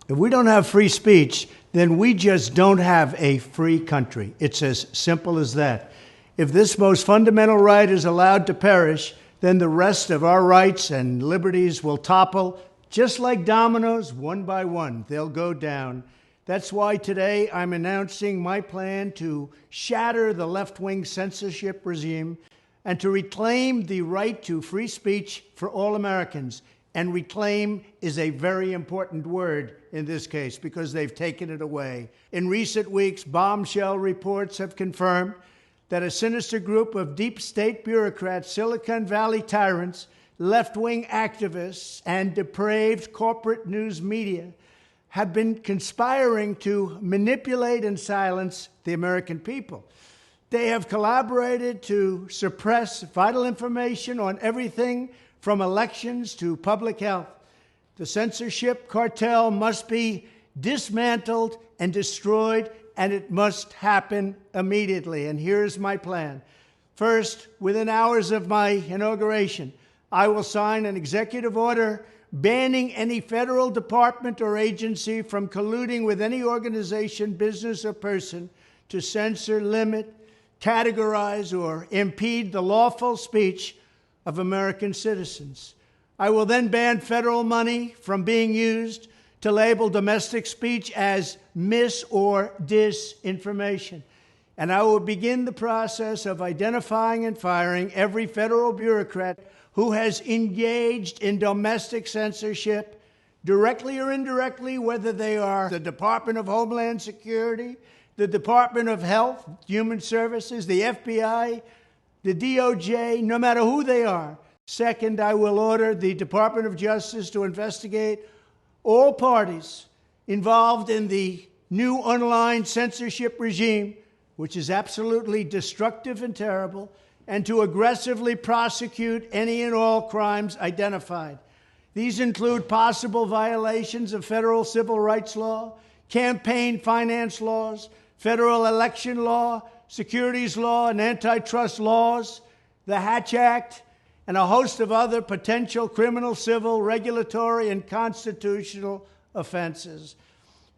If we don't have free speech, then we just don't have a free country. It's as simple as that. If this most fundamental right is allowed to perish, then the rest of our rights and liberties will topple, just like dominoes, one by one. They'll go down. That's why today I'm announcing my plan to shatter the left-wing censorship regime and to reclaim the right to free speech for all Americans. And reclaim is a very important word in this case because they've taken it away. In recent weeks, bombshell reports have confirmed that a sinister group of deep state bureaucrats, Silicon Valley tyrants, left-wing activists, and depraved corporate news media have been conspiring to manipulate and silence the American people. They have collaborated to suppress vital information on everything from elections to public health. The censorship cartel must be dismantled and destroyed, and it must happen immediately. And here's my plan. First, within hours of my inauguration, I will sign an executive order banning any federal department or agency from colluding with any organization, business, or person to censor, limit, categorize, or impede the lawful speech of American citizens. I will then ban federal money from being used to label domestic speech as mis- or disinformation. And I will begin the process of identifying and firing every federal bureaucrat who has engaged in domestic censorship, directly or indirectly, whether they are the Department of Homeland Security, the Department of Health, Human Services, the FBI, the DOJ, no matter who they are. Second, I will order the Department of Justice to investigate all parties involved in the new online censorship regime, which is absolutely destructive and terrible, and to aggressively prosecute any and all crimes identified. These include possible violations of federal civil rights law, campaign finance laws, federal election law, securities law, and antitrust laws, the Hatch Act, and a host of other potential criminal, civil, regulatory, and constitutional offenses.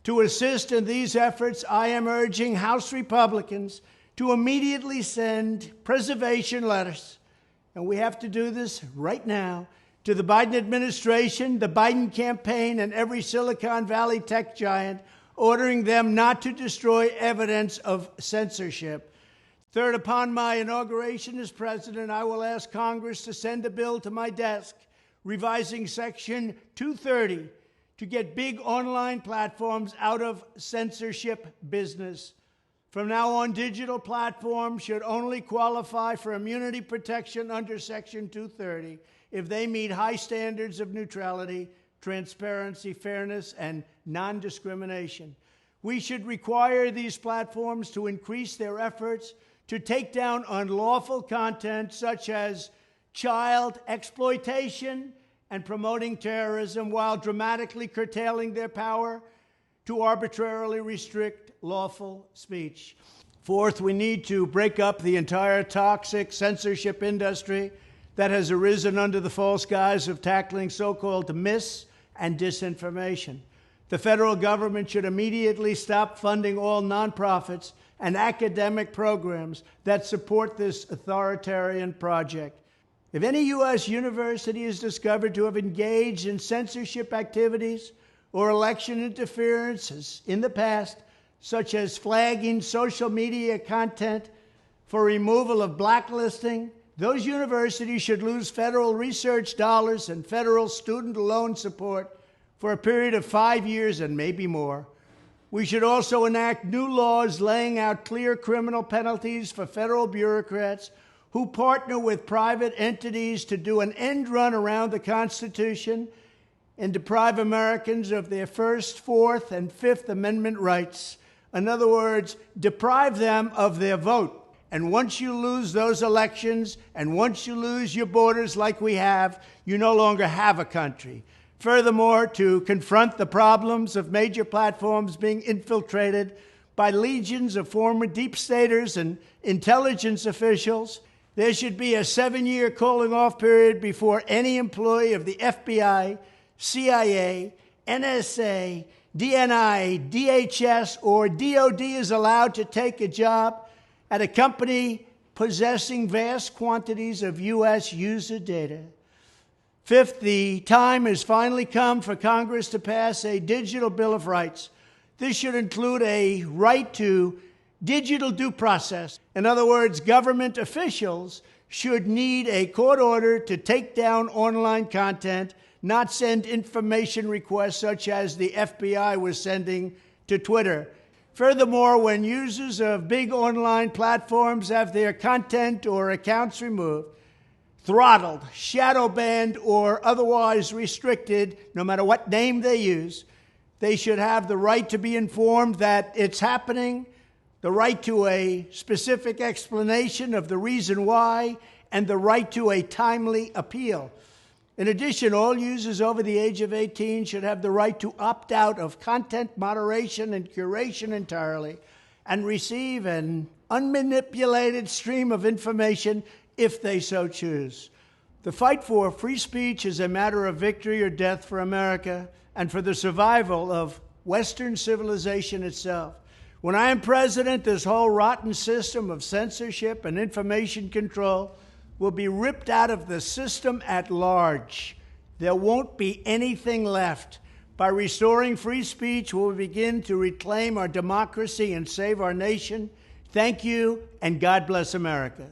To assist in these efforts, I am urging House Republicans to immediately send preservation letters, and we have to do this right now, to the Biden administration, the Biden campaign, and every Silicon Valley tech giant, ordering them not to destroy evidence of censorship. Third, upon my inauguration as president, I will ask Congress to send a bill to my desk revising Section 230 to get big online platforms out of censorship business. From now on, digital platforms should only qualify for immunity protection under Section 230 if they meet high standards of neutrality, transparency, fairness, and non-discrimination. We should require these platforms to increase their efforts to take down unlawful content such as child exploitation and promoting terrorism, while dramatically curtailing their power to arbitrarily restrict lawful speech. Fourth, we need to break up the entire toxic censorship industry that has arisen under the false guise of tackling so-called mis- and disinformation. The federal government should immediately stop funding all nonprofits and academic programs that support this authoritarian project. If any U.S. university is discovered to have engaged in censorship activities or election interferences in the past, such as flagging social media content for removal of blacklisting, those universities should lose federal research dollars and federal student loan support for a period of 5 years and maybe more. We should also enact new laws laying out clear criminal penalties for federal bureaucrats who partner with private entities to do an end run around the Constitution and deprive Americans of their First, Fourth, and Fifth Amendment rights. In other words, deprive them of their vote. And once you lose those elections, and once you lose your borders like we have, you no longer have a country. Furthermore, to confront the problems of major platforms being infiltrated by legions of former deep staters and intelligence officials, there should be a 7-year cooling-off period before any employee of the FBI, CIA, NSA, DNI, DHS, or DOD is allowed to take a job at a company possessing vast quantities of U.S. user data. Fifth, the time has finally come for Congress to pass a digital Bill of Rights. This should include a right to digital due process. In other words, government officials should need a court order to take down online content, not send information requests such as the FBI was sending to Twitter. Furthermore, when users of big online platforms have their content or accounts removed, throttled, shadow banned, or otherwise restricted, no matter what name they use, they should have the right to be informed that it's happening, the right to a specific explanation of the reason why, and the right to a timely appeal. In addition, all users over the age of 18 should have the right to opt out of content moderation and curation entirely and receive an unmanipulated stream of information if they so choose. The fight for free speech is a matter of victory or death for America and for the survival of Western civilization itself. When I am president, this whole rotten system of censorship and information control will be ripped out of the system at large. There won't be anything left. By restoring free speech, we'll begin to reclaim our democracy and save our nation. Thank you, and God bless America.